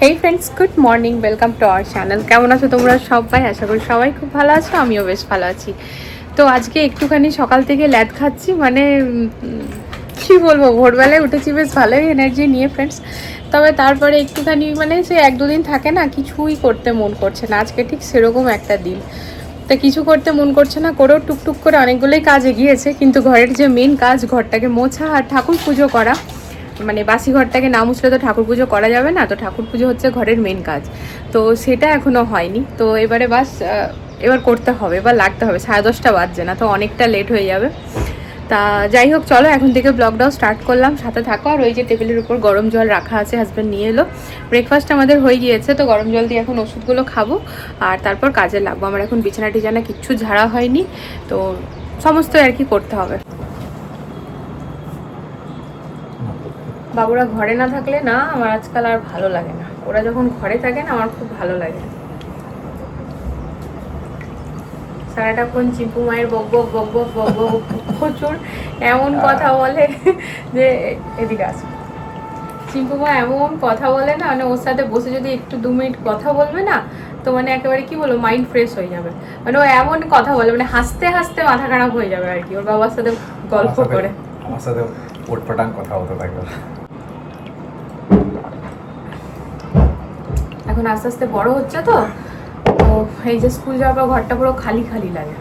Hey friends, good morning, welcome to our channel. কেমন আছো তোমরা সবাই? আশা করি সবাই খুব ভালো আছো, আমিও বেশ ভালো আছি। তো আজকে একটুখানি সকাল থেকে ল্যাদ খাচ্ছি, মানে কী বলবো, ভোরবেলায় উঠেছি বেশ ভালোই এনার্জি নিয়ে ফ্রেন্ডস। তবে তারপরে একটুখানি মানে সে এক দুদিন থাকে না, কিছুই করতে মন করছে না। আজকে ঠিক সেরকম একটা দিন, তা কিছু করতে মন করছে না, করেও টুকটুক করে অনেকগুলোই কাজ এগিয়েছে, কিন্তু ঘরের যে মেন কাজ, ঘরটাকে মোছা আর ঠাকুর পুজো করা, মানে বাসি ঘরটাকে না মুছলে তো ঠাকুর পুজো করা যাবে না। তো ঠাকুর পুজো হচ্ছে ঘরের মেন কাজ, তো সেটা এখনও হয়নি। তো এবারে বাস এবার করতে হবে, এবার লাগতে হবে। 10:30 বাজছে না, তো অনেকটা লেট হয়ে যাবে। তা যাই হোক, চলো এখন থেকে ব্লগটাও স্টার্ট করলাম, সাথে থাকো। আর ওই যে টেবিলের উপর গরম জল রাখা আছে, হাজব্যান্ড নিয়ে এলো। ব্রেকফাস্ট আমাদের হয়ে গিয়েছে, তো গরম জল দিয়ে এখন ওষুধগুলো খাবো আর তারপর কাজে লাগবো। আমার এখন বিছানা টিছানা কিচ্ছু ঝাড়া হয়নি, তো সমস্ত আর কি করতে হবে। বাবুরা ঘরে না থাকলে না আমার আজকাল আর ভালো লাগে না, ওরা যখন ঘরে থাকে না আমার খুব ভালো লাগে। সারাটাক্ষণ চিম্পু মায়ের বক বক বক বক বক বক প্রচুর এমন কথা বলে যে এদিকে আসে। চিম্পু মা এমন কথা বলে না, মানে ওর সাথে বসে যদি একটু 2 মিনিট কথা বলবে না, তো মানে একেবারে কি বলবো, মাইন্ড ফ্রেশ হয়ে যাবে। মানে ও এমন কথা বলে, মানে হাসতে হাসতে মাথা খারাপ হয়ে যাবে আর কি, ওর বাবার সাথে গল্প করে। আমার সাথে উটপাটাং কথা বলতে থাকবে। এখন আস্তে আস্তে বড় হচ্ছে, তো এই যে স্কুল যাওয়ার পর ঘরটা পুরো খালি খালি লাগে।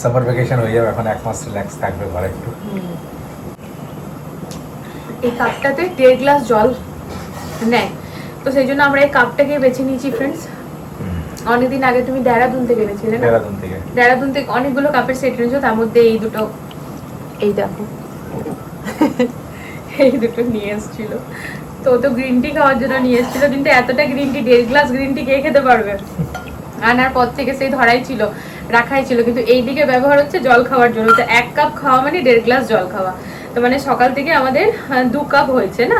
সামার ভ্যাকেশন হয়ে যাবে, এখন 1 মাস রিল্যাক্স থাকবে ঘরে একটু। এই কাপটাতে 1.5 গ্লাস জল নেয়, তো সেই জন্য আমরা এই কাপটাকে বেছে নিয়েছি ফ্রেন্ডস। অনেকদিন আগে তুমি দেহরাদুন থেকে এনেছিলে না? দেহরাদুন থেকে অনেকগুলো কাপের সেট এনেছো, তার মধ্যে এই দুটো, এই দেখো এই দুটো নিয়ে এসেছিল। তো তো গ্রিন টি খাওয়ার জন্য নিয়ে এসেছিল, কিন্তু এতটা green tea, 1.5 glass green tea কে খেতে পারবে? আনার পর থেকে সেই ধরাই ছিল, রাখাই ছিল, কিন্তু এই দিকে ব্যবহার হচ্ছে জল খাওয়ার জন্য। তো 1 কাপ খাওয়া মানে 1.5 গ্লাস জল খাওয়া। তো মানে সকাল থেকে আমাদের 2 কাপ হয়েছে না,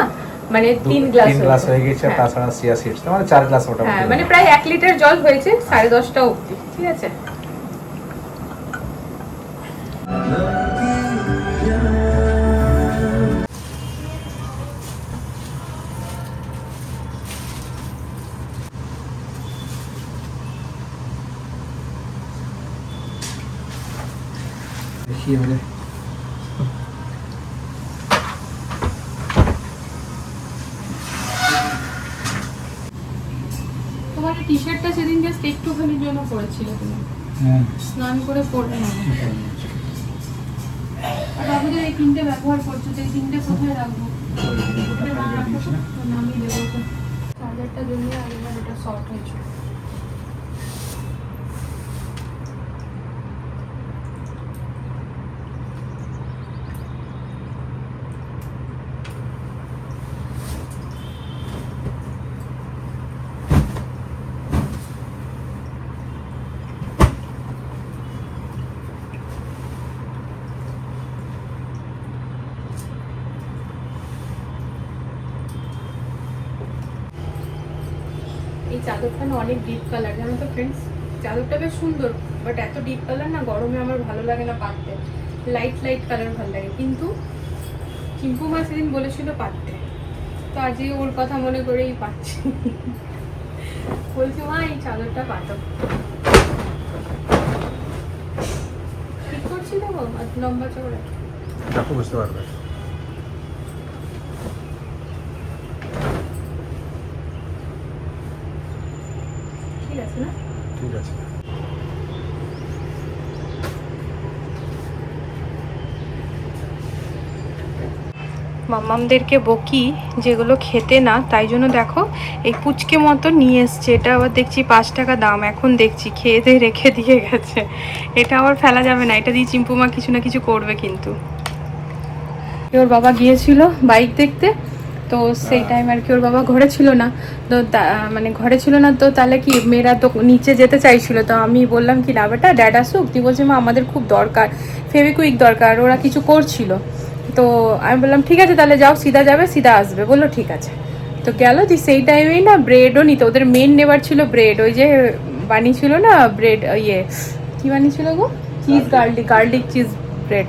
মানে 3 গ্লাস হয়ে গেছে। তাছাড়া চিয়া সিডস মানে 4 গ্লাস মোটামুটি। হ্যাঁ, মানে প্রায় 1 লিটার জল হয়েছে 10:30 অবধি, ঠিক আছে। এবারে তোমার টি শার্টটা সেদিন জাস্ট একটুখানির জন্য পরেছিলে তুমি, স্নান করে পরবে না। আর বাবুদের এই 3টে ব্যবহার করছো, তো এই 3টে কোথায় রাখবো? নামিয়ে দেবো। চার্জারটা জ্বলিয়ে আগেবার এটা শর্ট হয়েছে। এই চাদরটা না অনেক ডিপ কালার, জানো তো ফ্রেন্ডস। চাদরটা বেশ সুন্দর, বাট এত ডিপ কালার না গরমে আমার ভালো লাগে না পাততে। লাইট লাইট কালার ভালো লাগে, কিন্তু চিম্পু মা সেদিন বলেছিল পাততে, তো আজকে ওর কথা মনে করেই পাচ্ছি। বলছি মা এই চাদরটা পাতো, ঠিক করছি তো লম্বা চওড়া বুঝতে পারবে। ঠিক আছে না? ঠিক আছে। মাম্মামদেরকে বকি যেগুলো খেতে না, তাই জন্য দেখো এই পুচকে মতো নিয়ে এসছে। এটা আবার দেখছি 5 টাকা দাম, এখন দেখছি খেয়ে দিয়ে রেখে দিয়ে গেছে। এটা আবার ফেলা যাবে না, এটা দিয়ে চিম্পুমা কিছু না কিছু করবে। কিন্তু ওর বাবা গিয়েছিল বাইক দেখতে, তো সেই টাইম আর কি ওর বাবা ঘরে ছিল না। তো মানে ঘরে ছিল না, তো তাহলে কি মেয়েরা তো নিচে যেতে চাইছিল। তো আমি বললাম কি না বেটা, ড্যাড আসুক। তুই বলছে মা আমাদের খুব দরকার, ফেভিকুইক দরকার, ওরা কিছু করছিল। তো আমি বললাম ঠিক আছে তাহলে যাও, সিধা যাবে সিধা আসবে। বললো ঠিক আছে, তো গেল। দি সেই টাইমেই না ব্রেডও নিতে, ওদের মেন নেবার ছিল ব্রেড। ওই যে বানিয়েছিল না ব্রেড, ইয়ে কী বানিয়েছিল গো, cheese garlic cheese bread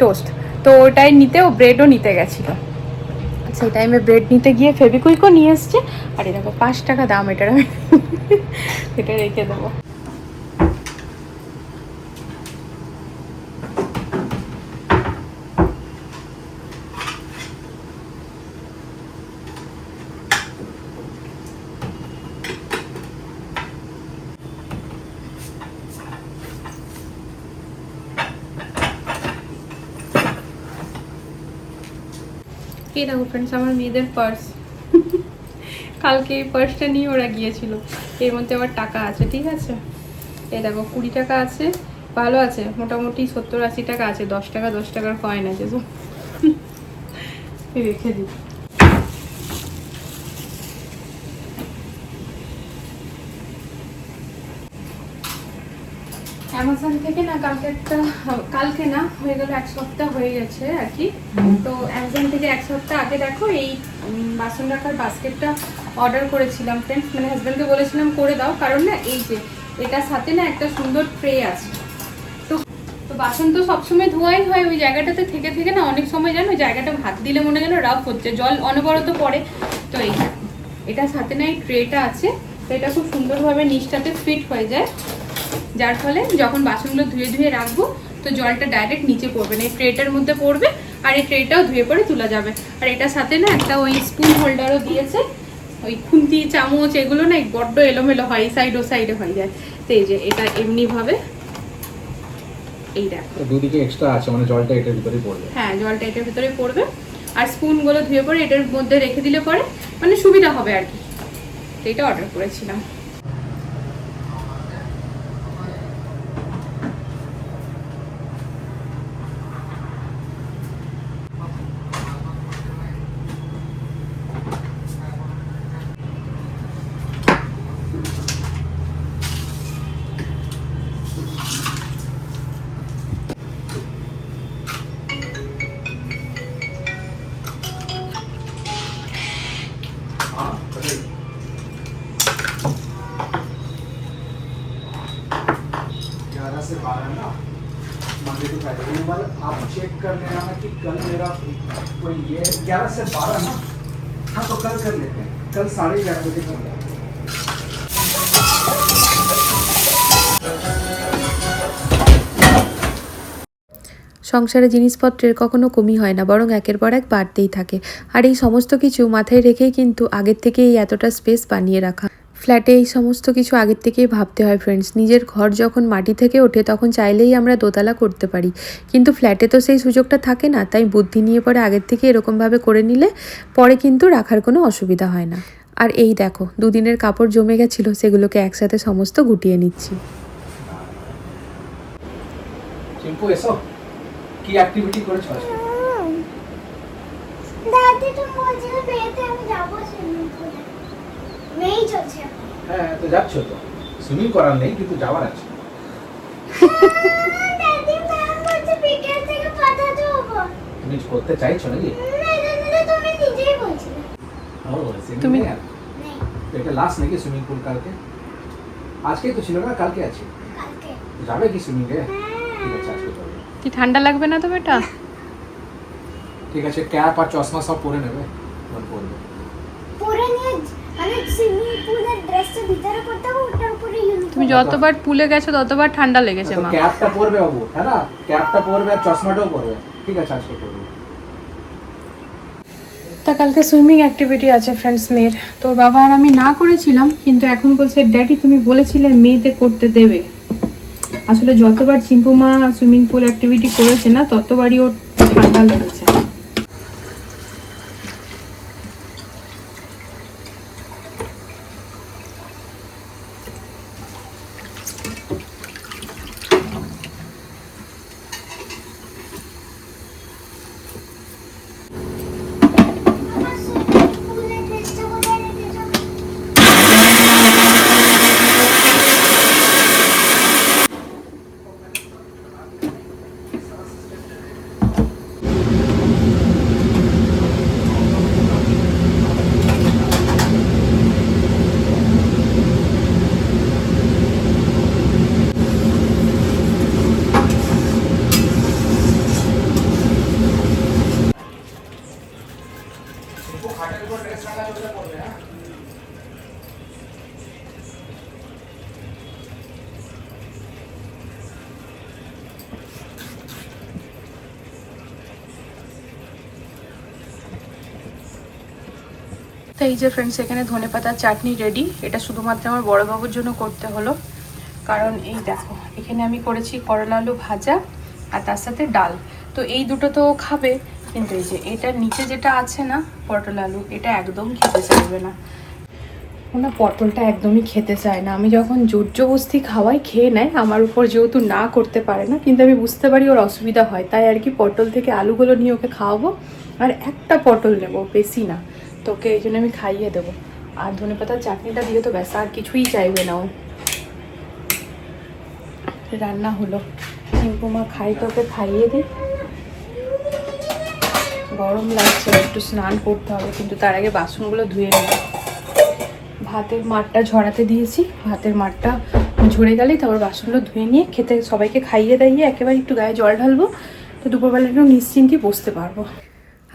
toast, তো ওটাই নিতে, ও ব্রেডও নিতে গেছিলো। সেই টাইমে ব্রেড নিতে গিয়ে ফেবিকুইকও নিয়ে এসছে। আর এই দেখো 5 টাকা দাম এটার, আমি এটা রেখে দেবো। এই দেখো ফ্রেন্ডস, আমার মেয়েদের পার্স। কালকে এই পার্সটা নিয়ে ওরা গিয়েছিল, এর মধ্যে আবার টাকা আছে, ঠিক আছে। এই দেখো 20 টাকা আছে, ভালো আছে, মোটামুটি 70-80 টাকা আছে, 10 টাকা 10 টাকার কয়েন আছে, তো রেখে দিই। অ্যামাজন থেকে না কালকে না হয়ে গেল 1 সপ্তাহ হয়ে গেছে আর কি। তো অ্যামাজন থেকে 1 সপ্তাহ আগে দেখো এই বাসন রাখার বাস্কেটটা অর্ডার করেছিলাম ফ্রেন্ডস, মানে হাজব্যান্ডকে বলেছিলাম করে দাও, কারণ না এই যে এটার সাথে না একটা সুন্দর ট্রে আছে। তো বাসন তো সবসময় ধোয়াই হয়, ওই জায়গাটাতে থেকে থেকে না অনেক সময় জানো জায়গাটা হাত দিলে মনে যেন রাফ হচ্ছে, জল অনবরত পড়ে। তো এই এটার সাথে না এই ট্রেটা আছে, তো এটা খুব সুন্দরভাবে নিচটাতে ফিট হয়ে যায়, যার ফলে যখন বাসনগুলো ধুয়ে ধুয়ে রাখবো তো জলটা ডাইরেক্ট নিচে পড়বে না, এই ট্রেটার মধ্যে পড়বে, আর এই ট্রেটাও ধুয়ে পরে তোলা যাবে। আর এটার সাথে না একটা ওই স্পুন হোল্ডারও দিয়েছে, ওই খুন্তি চামচ এগুলো না বড্ড এলোমেলো হয়, সাইড ও সাইডে হয়ে যায়। তো এই যে এটা এমনিভাবে এই দেখো দুদিকে এক্সট্রা আছে, মানে জলটা এটার ভিতরেই পড়বে। হ্যাঁ, জলটা এটার ভিতরে পড়বে, আর স্পুনগুলো ধুয়ে পরে এটার মধ্যে রেখে দিলে পরে মানে সুবিধা হবে আর কি। তো এটা অর্ডার করেছিলাম। से 12 ना मंडे टू फ्राइडे एक बार आप चेक कर लेना ना कि कल मेरा कोई ये 11 से 12 ना। हाँ तो कल कर लेते हैं, कल 11:30 बजे कर लेते हैं। সংসারে জিনিসপত্রের কখনো কমই হয় না, বরং একের পর এক বাড়তেই থাকে। আর এই সমস্ত কিছু মাথায় রেখেই কিন্তু আগের থেকেই এতটা স্পেস বানিয়ে রাখা। ফ্ল্যাটে এই সমস্ত কিছু আগের থেকেই ভাবতে হয় ফ্রেন্ডস। নিজের ঘর যখন মাটি থেকে ওঠে তখন চাইলেই আমরা দোতলা করতে পারি, কিন্তু ফ্ল্যাটে তো সেই সুযোগটা থাকে না। তাই বুদ্ধি নিয়ে পরে আগের থেকে এরকমভাবে করে নিলে পরে কিন্তু রাখার কোনো অসুবিধা হয় না। আর এই দেখো 2 দিনের কাপড় জমে গেছিলো, সেগুলোকে একসাথে সমস্ত গুটিয়ে নিচ্ছি। চিম্পু এসো, কি অ্যাক্টিভিটি করেছো আজকে? দাদি তুমি বলছিলে বেতে আমি যাবো সুইমিং পুলে, মেই চলছে। হ্যাঁ তো যাচ্ছো তো, সুইমিং করার নেই কিন্তু যাওয়ার আছে। দাদি ম্যাম বলছে বিকেল থেকে পাঠাতে হবে। তুমি করতে চাইছো নাকি? না দাদি তুমি নিজেই বলছিলে। ও তুমি তুমি- নেই এটা লাস্ট নাকি সুইমিং পুল কালকে? আজকেই তো ছিল না, কালকে আছে। কালকে যাবে কি সুইমিং এ? ঠিক আছে আজকে চলো। কি ঠান্ডা লাগবে না তো বেটা? ঠিক আছে, ক্যাপ আর চশমা সব পরে নেবে, মন পরবে। পরে নিয়ে আমি সুইমিং পুলের ড্রেসটা ভিতরে করতে হবে, ওটার উপরে ইউনিফর্ম। তুমি যতবার পুলে গেছো ততবার ঠান্ডা লেগেছে মা। ক্যাপটা পরবে বাবু, হ্যাঁ না? ক্যাপটা পরবে আর চশমাটাও পরবে, ঠিক আছে আজকে পরবে। তা কালকে সুইমিং অ্যাক্টিভিটি আছে ফ্রেন্ডস মেয়ের, তো বাবা আর আমি না করেছিলাম, কিন্তু এখন বলছে ড্যাডি তুমি বলেছিলে মেয়েতে করতে দেবে। আসলে যতবার চিম্পুমা সুইমিং পুল অ্যাক্টিভিটি করেছে না ততবারই ওর ঠান্ডা লেগেছে। আমার সুইমিং পুলের ড্রেসটা কোথায় রেখেছো? তো এই যে ফ্রেন্ডস, এখানে ধনেপাতার চাটনি রেডি। এটা শুধুমাত্র আমার বড় বাবুর জন্য করতে হলো, কারণ এই দেখো এখানে আমি করেছি করলা আলু ভাজা আর তার সাথে ডাল। তো এই দুটো তো খাবে, কিন্তু এই যে এটার নিচে যেটা আছে না পটল আলু, এটা একদম খেতে চাইবে না। ওনা পটলটা একদমই খেতে চায় না। আমি যখন জোর জবস্তি খাওয়াই খেয়ে নেয়, আমার উপর যেহেতু না করতে পারে না, কিন্তু আমি বুঝতে পারি ওর অসুবিধা হয়, তাই আর কি পটল থেকে আলুগুলো নিয়ে ওকে খাওয়াবো। আর একটা পটল নেবো, বেশি না, তোকে এই জন্য আমি খাইয়ে দেবো। আর ধনেপাতার চাটনিটা দিয়ে তো ব্যাস আর কিছুই চাইবে না ও। রান্না হলো, চিম্পুমা খাই, তোকে খাইয়ে দিই। গরম লাগছে, একটু স্নান করতে হবে, কিন্তু তার আগে বাসনগুলো ধুয়ে নেব। ভাতের মাঠটা ঝরাতে দিয়েছি, ভাতের মাঠটা ঝরে গেলেই তারপর বাসনগুলো ধুয়ে নিয়ে খেতে সবাইকে খাইয়ে দাইয়ে একেবারে একটু গায়ে জল ঢালবো, তো দুপুরবেলা একটু নিশ্চিন্তে বসতে পারবো।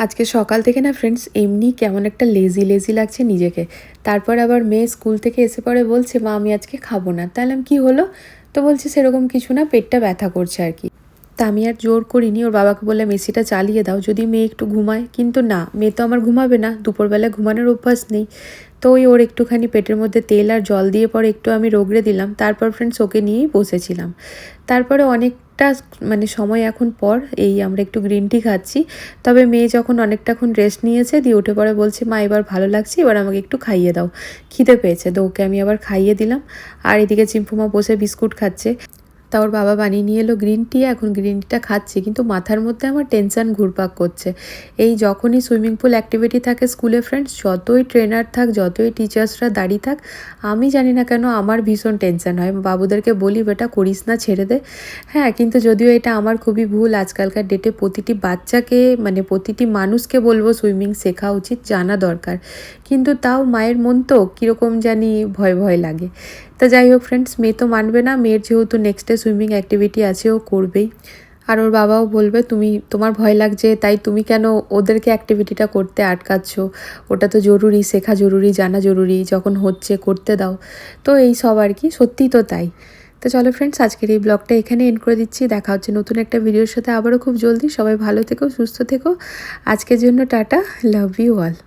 আজকে সকাল থেকে না ফ্রেন্ডস এমনি কেমন একটা লেজি লেজি লাগছে নিজেকে। তারপর আবার মেয়ে স্কুল থেকে এসে পরে বলছে, মা আমি আজকে খাবো না। তাহলে কি হলো? তো বলছে সেরকম কিছু না, পেটটা ব্যথা করছে আর কি। তা আমি আর জোর করিনি, ওর বাবাকে বলে মেসিটা চালিয়ে দাও, যদি মেয়ে একটু ঘুমায়। কিন্তু না, মেয়ে তো আমার ঘুমাবে না, দুপুরবেলা ঘুমানোর অভ্যাস নেই। তো ওর একটুখানি পেটের মধ্যে তেল আর জল দিয়ে পরে একটু আমি রগড়ে দিলাম। তারপর ফ্রেন্ডস ওকে নিয়েই বসেছিলাম। তারপরে অনেকটা মানে সময় এখন পর এই আমরা একটু গ্রিন টি খাচ্ছি। তবে মেয়ে যখন অনেকটাক্ষণ রেস্ট নিয়েছে, দিয়ে উঠে পরে বলছে, মা এবার ভালো লাগছে, এবার আমাকে একটু খাইয়ে দাও, খিদে পেয়েছে। তো ওকে আমি আবার খাইয়ে দিলাম। আর এদিকে চিম্পুমা বসে বিস্কুট খাচ্ছে। তা ওর বাবা বানিয়ে নিয়ে এলো গ্রিন টি, এখন গ্রিন টিটা খাচ্ছি, কিন্তু মাথার মধ্যে আমার টেনশান ঘুরপাক করছে। এই যখনই সুইমিং পুল অ্যাক্টিভিটি থাকে স্কুলে ফ্রেন্ডস, যতই ট্রেনার থাক, যতই টিচার্সরা দাঁড়িয়ে থাক, আমি জানি না কেন আমার ভীষণ টেনশান হয়। বাবুদেরকে বলি, বেটা করিস না, ছেড়ে দে। হ্যাঁ, কিন্তু যদিও এটা আমার খুবই ভুল। আজকালকার ডেটে প্রতিটি বাচ্চাকে মানে প্রতিটি মানুষকে বলবো সুইমিং শেখা উচিত, জানা দরকার, কিন্তু তাও মায়ের মন তো কীরকম জানি ভয় ভয় লাগে। তা যাই হোক ফ্রেন্ডস, মেয়ে তো মানবে না, মেয়ের যেহেতু নেক্সট ডে সুইমিং অ্যাক্টিভিটি আছে, ও করবেই। আর ওর বাবাও বলবে, তোমার ভয় লাগছে তাই তুমি কেন ওদেরকে অ্যাক্টিভিটিটা করতে আটকাচ্ছ, ওটা তো জরুরি, শেখা জরুরি, জানা জরুরি, যখন হচ্ছে করতে দাও। তো এই সব আর কি, সত্যিই তো তাই। তো চলো ফ্রেন্ডস, আজকের এই ব্লগটা এখানে এন্ড করে দিচ্ছি। দেখা হচ্ছে নতুন একটা ভিডিওর সাথে আবারও খুব জলদি। সবাই ভালো থেকো, সুস্থ থেকো। আজকের জন্য টাটা, লাভ ইউ অল।